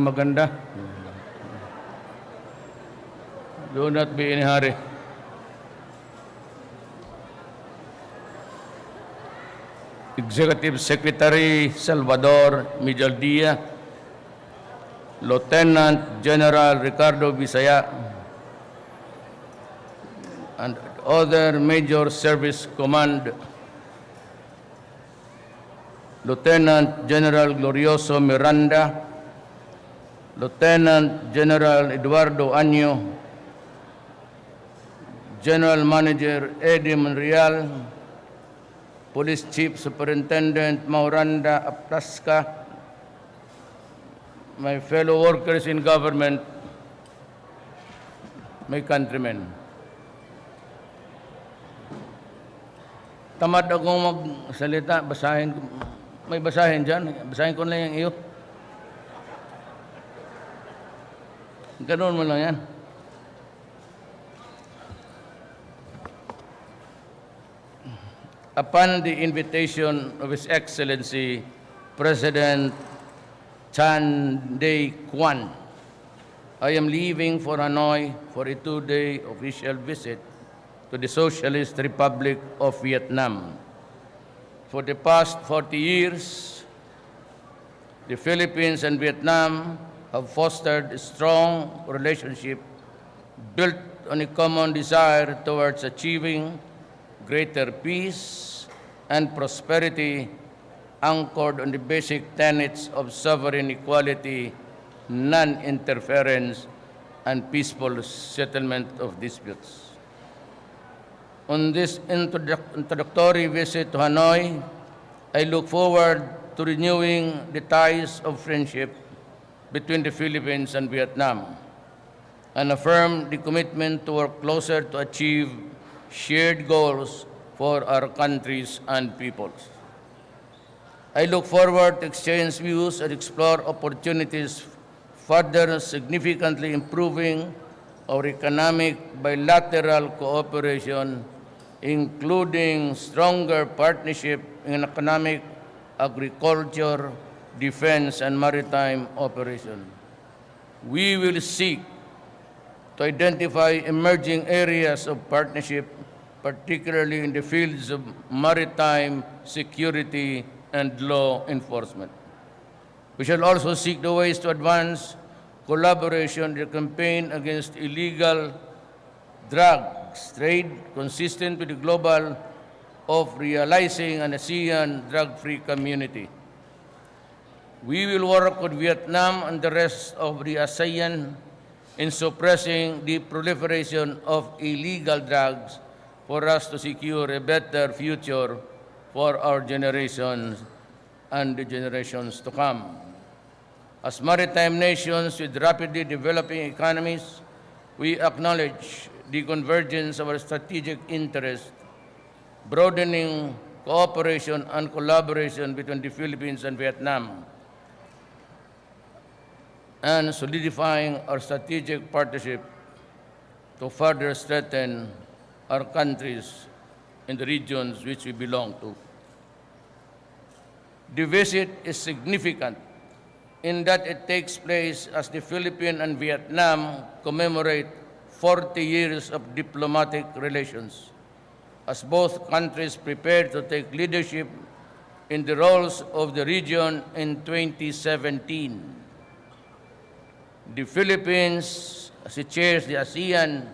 maganda. Do not be in a hurry. Executive Secretary Salvador Mijaldia, Lieutenant General Ricardo Bisaya, and other Major Service Command, Lieutenant General Glorioso Miranda, Lieutenant General Eduardo Año, General Manager Eddie Monreal, Police Chief Superintendent Mauranda Aptasca, my fellow workers in government, my countrymen. Tamad akong magsalita, basahin. May basahin dyan. Basahin ko lang yung iyo. Ganoon mo lang yan. Upon the invitation of His Excellency President Chan Day-Quan, I am leaving for Hanoi for a 2-day official visit to the Socialist Republic of Vietnam. For the past 40 years, the Philippines and Vietnam have fostered a strong relationship built on a common desire towards achieving greater peace and prosperity anchored on the basic tenets of sovereign equality, non-interference, and peaceful settlement of disputes. On this introductory visit to Hanoi, I look forward to renewing the ties of friendship between the Philippines and Vietnam and affirm the commitment to work closer to achieve shared goals for our countries and peoples. I look forward to exchange views and explore opportunities further significantly improving our economic bilateral cooperation, including stronger partnership in economic, agriculture, defense, and maritime operation. We will seek to identify emerging areas of partnership, particularly in the fields of maritime security and law enforcement. We shall also seek the ways to advance collaboration in the campaign against illegal drugs trade consistent with the global of realizing an ASEAN drug-free community. We will work with Vietnam and the rest of the ASEAN in suppressing the proliferation of illegal drugs for us to secure a better future for our generations and the generations to come. As maritime nations with rapidly developing economies, we acknowledge the convergence of our strategic interests, broadening cooperation and collaboration between the Philippines and Vietnam, and solidifying our strategic partnership to further strengthen our countries in the regions which we belong to. The visit is significant in that it takes place as the Philippines and Vietnam commemorate 40 years of diplomatic relations, as both countries prepare to take leadership in the roles of the region in 2017. The Philippines, as it chairs the ASEAN,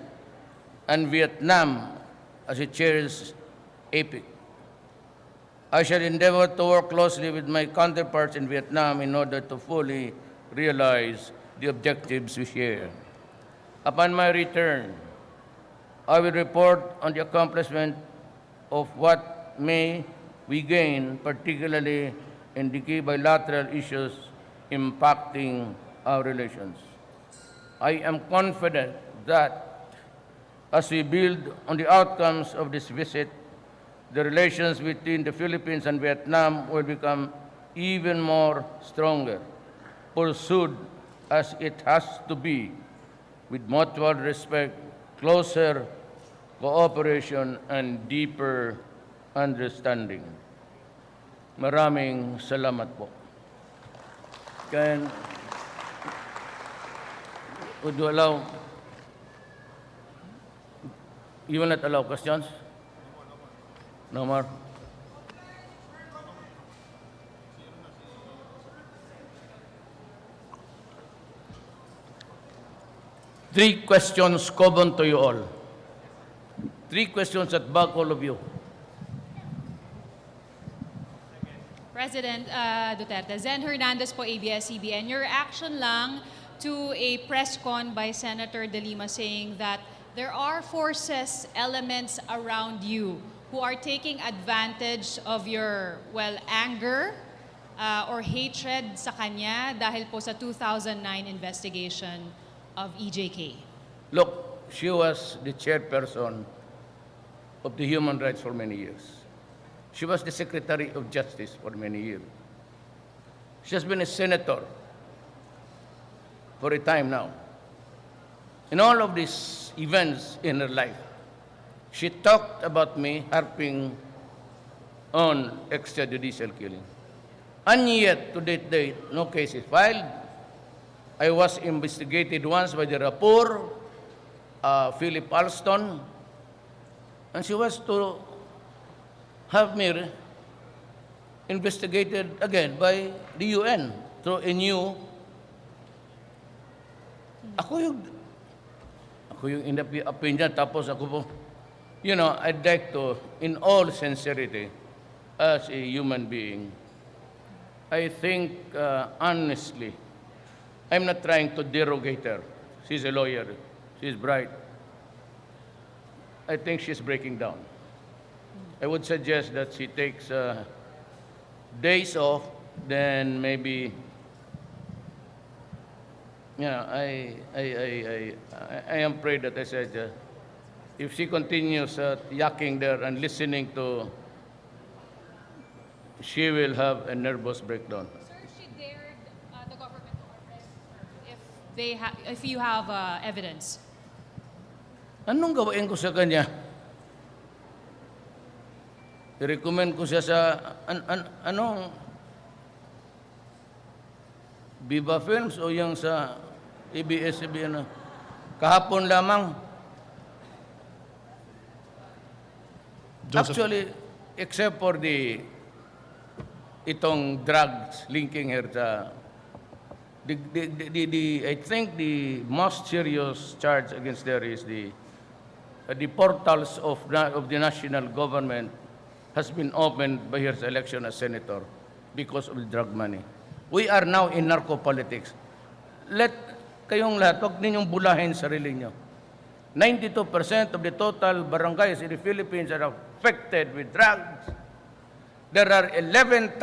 and Vietnam, as it chairs APEC. I shall endeavor to work closely with my counterparts in Vietnam in order to fully realize the objectives we share. Upon my return, I will report on the accomplishment of what may we gain, particularly in the key bilateral issues impacting our relations. I am confident that as we build on the outcomes of this visit, the relations between the Philippines and Vietnam will become even more stronger, pursued as it has to be, with mutual respect, closer cooperation, and deeper understanding. Maraming salamat po. would you allow, you will not allow questions? No more? Three questions common to you all. Three questions that bug all of you. President Duterte, Zen Hernandez po, ABS-CBN. Your reaction lang to a press con by Senator De Lima saying that there are forces, elements around you who are taking advantage of your, well, anger or hatred sa kanya dahil po sa 2009 investigation of EJK. Look, she was the chairperson of the Human Rights for many years. She was the Secretary of Justice for many years. She has been a senator for a time now. In all of these events in her life, she talked about me harping on extrajudicial killing. And yet, to that date, no case is filed. I was investigated once by the rapport, Philip Alston, and she was to have me investigated again by the UN through a new. Ako yung in the opinion, tapos ako po, you know, I'd like to, in all sincerity, as a human being, I think, honestly, I'm not trying to derogate her. She's a lawyer. She's bright. I think she's breaking down. I would suggest that she takes days off, then maybe, you know, I am afraid that I said, if she continues yakking there and listening to, she will have a nervous breakdown. Sir, she dared the government to arrest her if you have evidence. Anong gawin ko sa kanya? I-recommend ko siya sa, anong, Viva Films o yung sa ABS-CBN? Kahapon lamang. Joseph. Actually, except for itong drugs linking her sa, I think the most serious charge against her is the portals of the national government has been opened by her election as senator because of the drug money. We are now in narco-politics. Kayong lahat, huwag ninyong bulahin sarili nyo. 92% of the total barangays in the Philippines are affected with drugs. There are 11,000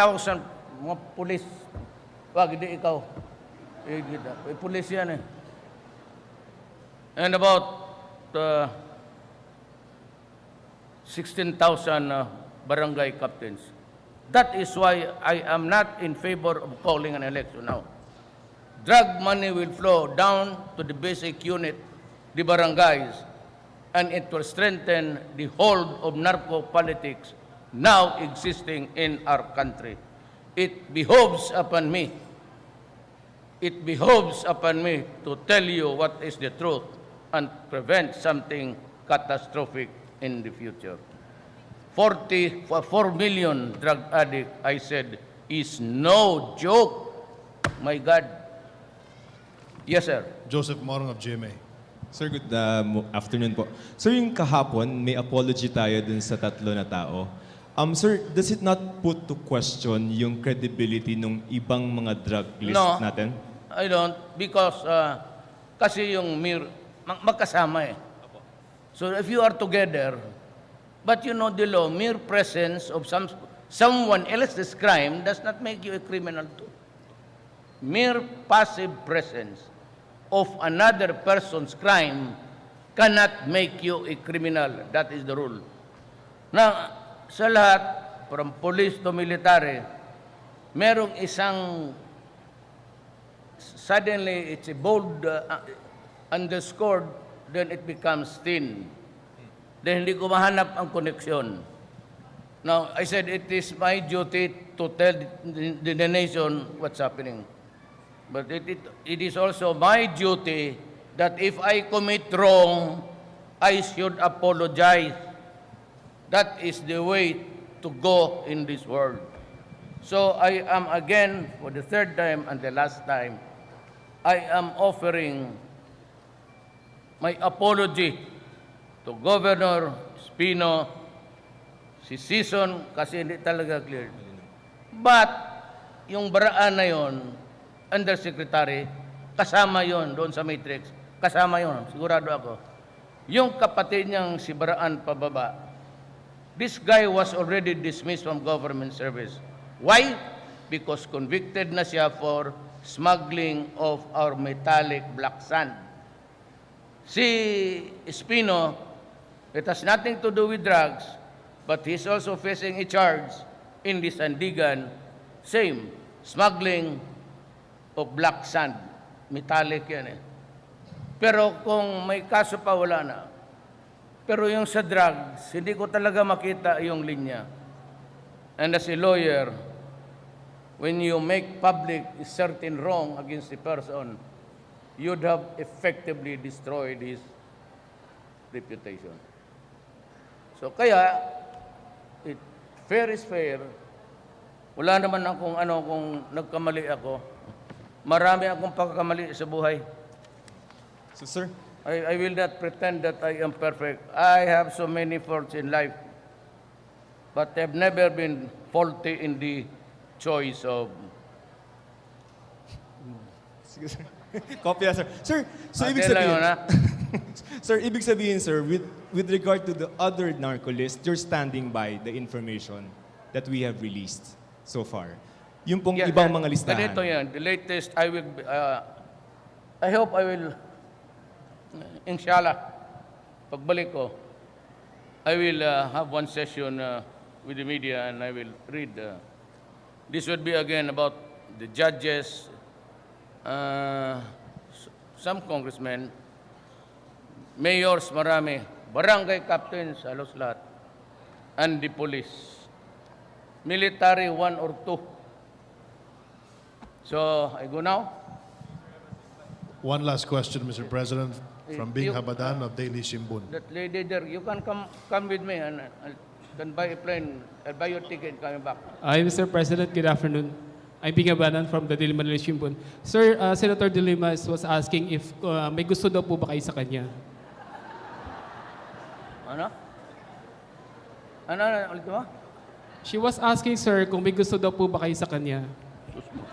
mga pulis. Wag, hindi ikaw. Pulis yan eh. And about 16,000 barangay captains. That is why I am not in favor of calling an election now. Drug money will flow down to the basic unit, the barangays, and it will strengthen the hold of narco politics now existing in our country. It behoves upon me to tell you what is the truth and prevent something catastrophic in the future. 4 million drug addicts, I said, is no joke. My God. Yes, sir. Joseph Morong of GMA. Sir, good afternoon po. Sir, yung kahapon, may apology tayo dun sa tatlo na tao. Sir, does it not put to question yung credibility ng ibang mga drug list natin? No, I don't. Because kasi yung magkasama eh. So if you are together, but you know the law, mere presence of someone else's crime does not make you a criminal too. Mere passive presence of another person's crime cannot make you a criminal. That is the rule. Now, sa lahat, from police to military, merong isang, suddenly it's a bold underscored, then it becomes thin. Then hindi ko mahanap ang koneksyon. Now, I said it is my duty to tell the nation what's happening. But it is also my duty that if I commit wrong, I should apologize. That is the way to go in this world. So I am again, for the third time and the last time, I am offering my apology to Governor Espino, si Season, kasi hindi talaga clear. But, yung baraan na yon, Undersecretary, kasama yon doon sa matrix. Kasama yon, sigurado ako. Yung kapatid niyang si Baraan pababa, this guy was already dismissed from government service. Why? Because convicted na siya for smuggling of our metallic black sand. Si Espino, it has nothing to do with drugs, but he's also facing a charge in the Sandigan, same, smuggling of black sand. Metallic yan eh. Pero kung may kaso pa, wala na. Pero yung sa drugs, hindi ko talaga makita yung linya. And as a lawyer, when you make public a certain wrong against a person, you'd have effectively destroyed his reputation. So kaya, fair is fair. Wala naman akong kung nagkamali ako. Marami akong pagkakamali sa buhay. So, sir, I will not pretend that I am perfect. I have so many faults in life, but I've never been faulty in the choice of... sige, sir. Kopya, sir. Sir, so ibig Atin lang sabihin, yun, ha? sir, ibig sabihin, sir, with regard to the other narco list, you're standing by the information that we have released so far. Yung pong Yeah, ibang mga listahan. Ganito yan. The latest, I hope I will, inshallah, pagbalik ko, I will have one session with the media and I will read. This would be again about the judges, some congressmen, mayors, marami, barangay captains, halos lahat, and the police. Military, 1 or 2. So, I go now. One last question, Mr. President, from Bing You- Habadan of Daily Shimbun. That lady there, you can come with me and I can buy a plane. I'll buy your ticket coming back. Hi, Mr. President. Good afternoon. I'm Pingabanan from the Daily Manila Shimbun. Sir, Senator De Lima was asking if may gusto daw po ba kayo sa kanya? Ano? Ulit mo? She was asking, sir, kung may gusto daw po ba kayo sa kanya? Sus mo.